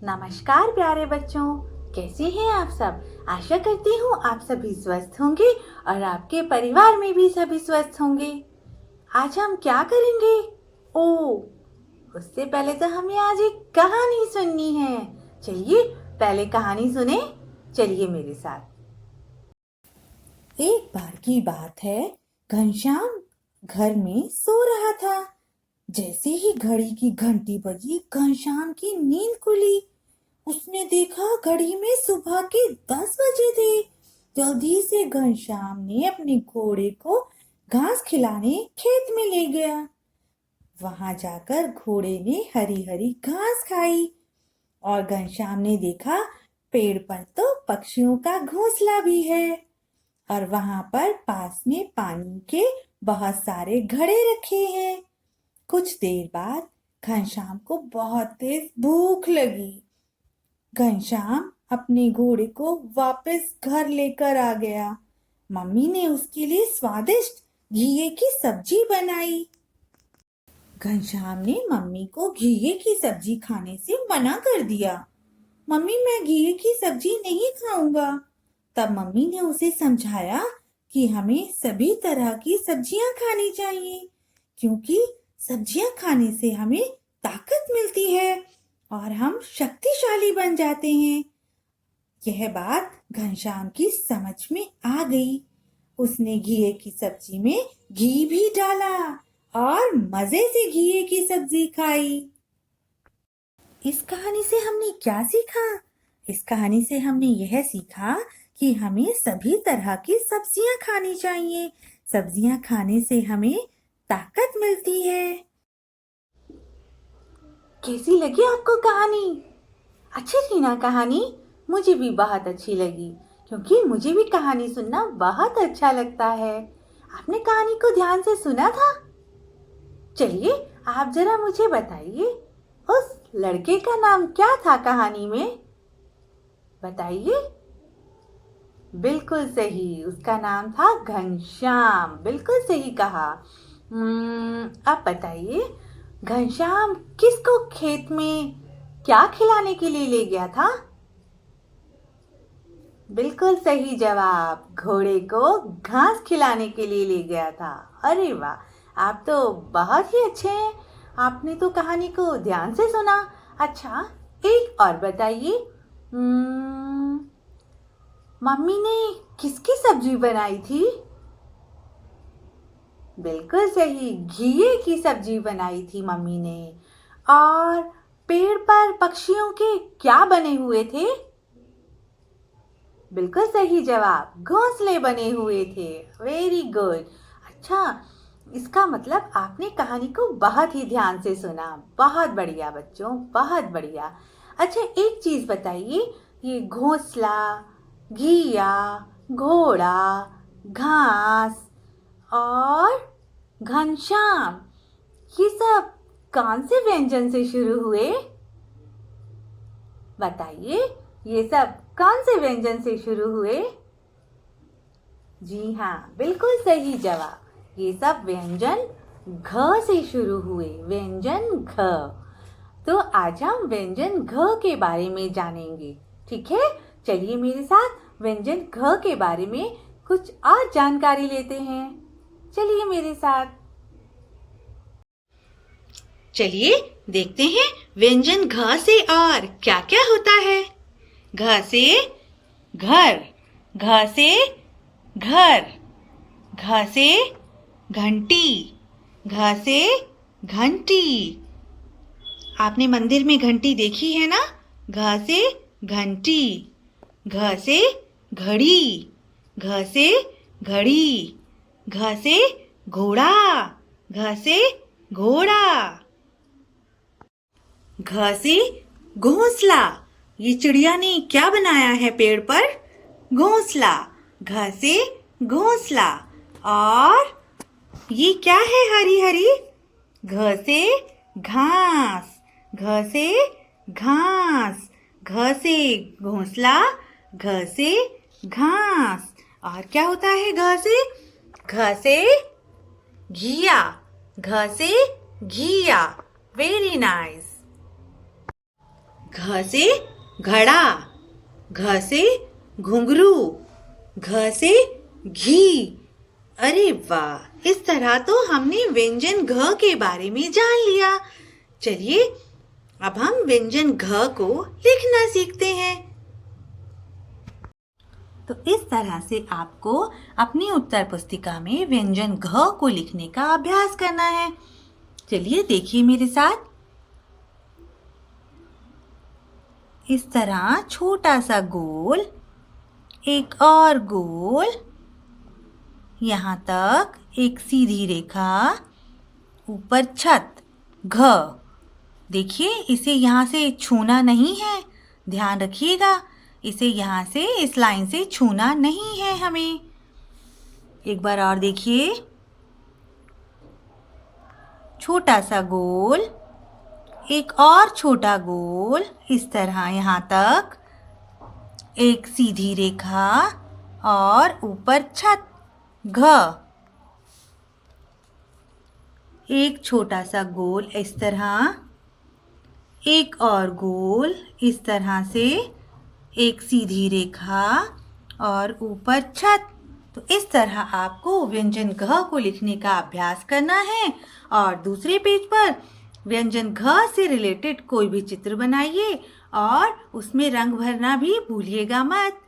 नमस्कार प्यारे बच्चों, कैसे हैं आप सब। आशा करती हूँ आप सभी स्वस्थ होंगे और आपके परिवार में भी सभी स्वस्थ होंगे। आज हम क्या करेंगे? उससे पहले तो हमें आज एक कहानी सुननी है। चलिए पहले कहानी सुने। चलिए मेरे साथ। एक बार की बात है, घनश्याम घर में सो रहा था। जैसे ही घड़ी की घंटी बजी, घनश्याम की नींद खुली। उसने देखा घड़ी में सुबह के 10 बजे थे। जल्दी से घनश्याम ने अपने घोड़े को घास खिलाने खेत में ले गया। वहां जाकर घोड़े ने हरी हरी घास खाई और घनश्याम ने देखा पेड़ पर तो पक्षियों का घोंसला भी है और वहां पर पास में पानी के बहुत सारे घड़े रखे हैं। कुछ देर बाद घनश्याम को बहुत तेज भूख लगी। घनश्याम अपने घोड़े को वापस घर लेकर आ गया। मम्मी ने उसके लिए स्वादिष्ट घिये की सब्जी बनाई। घनश्याम ने मम्मी को घिये की सब्जी खाने से मना कर दिया। मम्मी, मैं घिये की सब्जी नहीं खाऊंगा। तब मम्मी ने उसे समझाया कि हमें सभी तरह की सब्जियां खानी चाहिए, क्योंकि सब्जियां खाने से हमें ताकत मिलती है और हम शक्तिशाली बन जाते हैं। यह बात घनश्याम की समझ में आ गई। उसने घिये की सब्जी में घी भी डाला और मजे से घिये की सब्जी खाई। इस कहानी से हमने क्या सीखा? इस कहानी से हमने यह सीखा कि हमें सभी तरह की सब्जियां खानी चाहिए। सब्जियां खाने से हमें ताकत मिलती है। कैसी लगी आपको कहानी? अच्छी थी ना कहानी? मुझे भी बहुत अच्छी लगी, क्योंकि मुझे भी कहानी सुनना बहुत अच्छा लगता है। आपने कहानी को ध्यान से सुना था? चलिए आप जरा मुझे बताइए, उस लड़के का नाम क्या था कहानी में? बताइए। बिल्कुल सही, उसका नाम था घनश्याम। बिल्कुल सही कहा। अब बताइए, घनश्याम किसको खेत में क्या खिलाने के लिए ले गया था? बिल्कुल सही जवाब, घोड़े को घास खिलाने के लिए ले गया था। अरे वाह, आप तो बहुत ही अच्छे हैं। आपने तो कहानी को ध्यान से सुना। अच्छा, एक और बताइए, मम्मी ने किसकी सब्जी बनाई थी? बिल्कुल सही, घिये की सब्जी बनाई थी मम्मी ने। और पेड़ पर पक्षियों के क्या बने हुए थे? बिल्कुल सही जवाब, घोंसले बने हुए थे। Very good. अच्छा, इसका मतलब आपने कहानी को बहुत ही ध्यान से सुना। बहुत बढ़िया बच्चों, बहुत बढ़िया। अच्छा, एक चीज बताइए, ये घोंसला, घिया, घोड़ा, घास और घनश्याम, ये सब कौन से व्यंजन से शुरू हुए? बताइए, ये सब कौन से व्यंजन से शुरू हुए? जी हाँ, बिल्कुल सही जवाब। ये सब व्यंजन घ से शुरू हुए। व्यंजन घ। तो आज हम व्यंजन घ के बारे में जानेंगे। ठीक है, चलिए मेरे साथ व्यंजन घ के बारे में कुछ और जानकारी लेते हैं। चलिए मेरे साथ। चलिए देखते हैं व्यंजन घ से और क्या क्या होता है। घ से घर, घ से घर, घ से घंटी, घ से घंटी। आपने मंदिर में घंटी देखी है ना? घ से घंटी। घ से घड़ी, घ से घड़ी, घ से घोड़ा, घ से घोड़ा। घ से घोंसला। ये चिड़िया ने क्या बनाया है पेड़ पर? घोंसला। घ से घोंसला। और ये क्या है हरी हरी? घ से घास, घ से घास, घ से घोंसला, घ से घास। और क्या होता है घ से? घ से घिया, घ से घिया। Very nice. घ से घड़ा, घ से घुंघरू, घ से घी। अरे वाह, इस तरह तो हमने व्यंजन घ के बारे में जान लिया। चलिए अब हम व्यंजन घ को लिखना सीखते हैं। तो इस तरह से आपको अपनी उत्तर पुस्तिका में व्यंजन घ को लिखने का अभ्यास करना है। चलिए देखिए मेरे साथ। इस तरह छोटा सा गोल, एक और गोल, यहाँ तक एक सीधी रेखा, ऊपर छत, घ। देखिए इसे यहाँ से छूना नहीं है, ध्यान रखिएगा। इसे यहाँ से इस लाइन से छूना नहीं है हमें। एक बार और देखिए, छोटा सा गोल, एक और छोटा गोल, इस तरह यहाँ तक एक सीधी रेखा और ऊपर छत, घ। एक छोटा सा गोल इस तरह, एक और गोल इस तरह से, एक सीधी रेखा और ऊपर छत। तो इस तरह आपको व्यंजन घ को लिखने का अभ्यास करना है। और दूसरे पेज पर व्यंजन घ से रिलेटेड कोई भी चित्र बनाइए और उसमें रंग भरना भी भूलिएगा मत।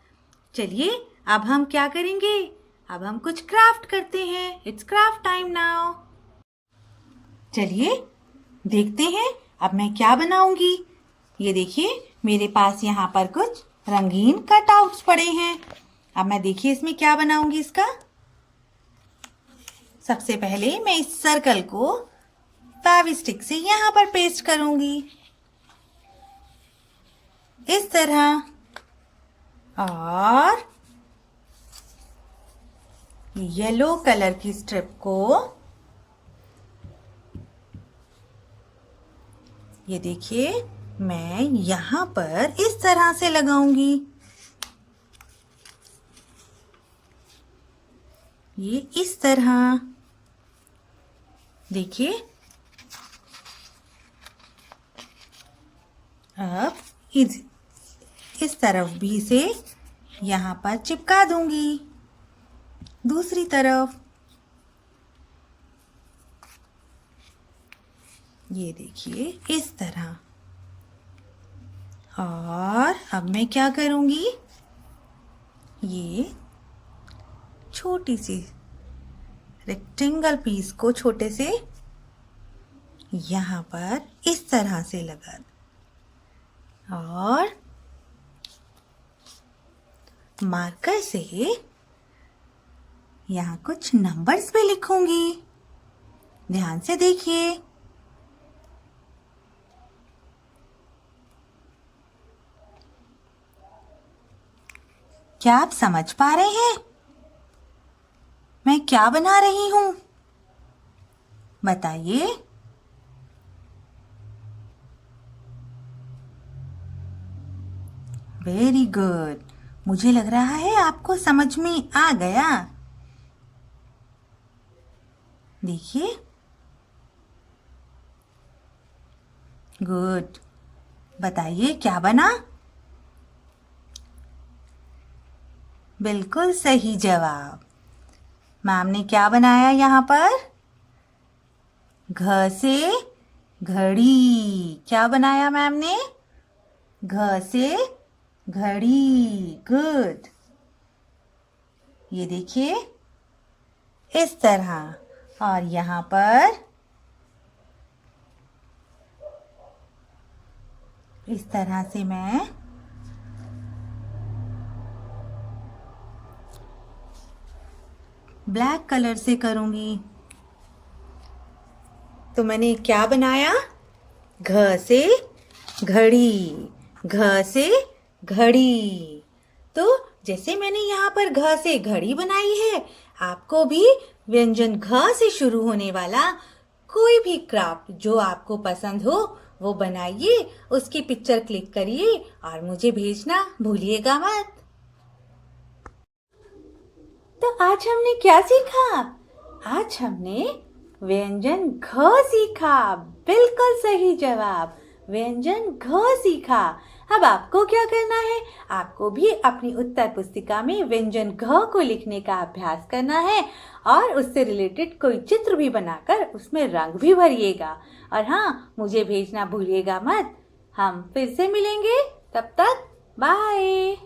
चलिए अब हम क्या करेंगे, अब हम कुछ क्राफ्ट करते हैं। It's craft time now. चलिए देखते हैं अब मैं क्या बनाऊंगी। ये देखिए मेरे पास यहाँ पर कुछ रंगीन कटआउट्स पड़े हैं। अब मैं देखिए इसमें क्या बनाऊंगी इसका। सबसे पहले मैं इस सर्कल को फेविस्टिक से यहाँ पर पेस्ट करूंगी इस तरह, और येलो कलर की स्ट्रिप को ये देखिए मैं यहाँ पर इस तरह से लगाऊंगी। ये इस तरह देखिए। अब इस तरफ भी से यहाँ पर चिपका दूंगी, दूसरी तरफ। ये देखिए इस तरह। और अब मैं क्या करूंगी, ये छोटी सी रेक्टेंगल पीस को छोटे से यहाँ पर इस तरह से लगा दूं और मार्कर से यहाँ कुछ नंबर्स भी लिखूंगी। ध्यान से देखिए। क्या आप समझ पा रहे हैं मैं क्या बना रही हूं? बताइए। Very good. मुझे लग रहा है आपको समझ में आ गया। देखिए, गुड। बताइए क्या बना? बिल्कुल सही जवाब। मैम ने क्या बनाया यहाँ पर? घ से घड़ी। क्या बनाया मैम ने? घ से घड़ी। गुड। ये देखिए इस तरह। और यहाँ पर इस तरह से मैं ब्लैक कलर से करूंगी। तो मैंने क्या बनाया? घ से घड़ी। घ से घड़ी। तो जैसे मैंने यहाँ पर घ से घड़ी बनाई है, आपको भी व्यंजन घ से शुरू होने वाला कोई भी क्राफ्ट जो आपको पसंद हो वो बनाइए, उसकी पिक्चर क्लिक करिए और मुझे भेजना भूलिएगा मत। तो आज हमने क्या सीखा? आज हमने व्यंजन घ सीखा। बिल्कुल सही जवाब। व्यंजन घ सीखा। अब आपको क्या करना है? आपको भी अपनी उत्तर पुस्तिका में व्यंजन घ को लिखने का अभ्यास करना है और उससे रिलेटेड कोई चित्र भी बनाकर उसमें रंग भी भरिएगा। और हाँ, मुझे भेजना भूलिएगा मत। हम फिर से मिलेंगे, तब तक बाय।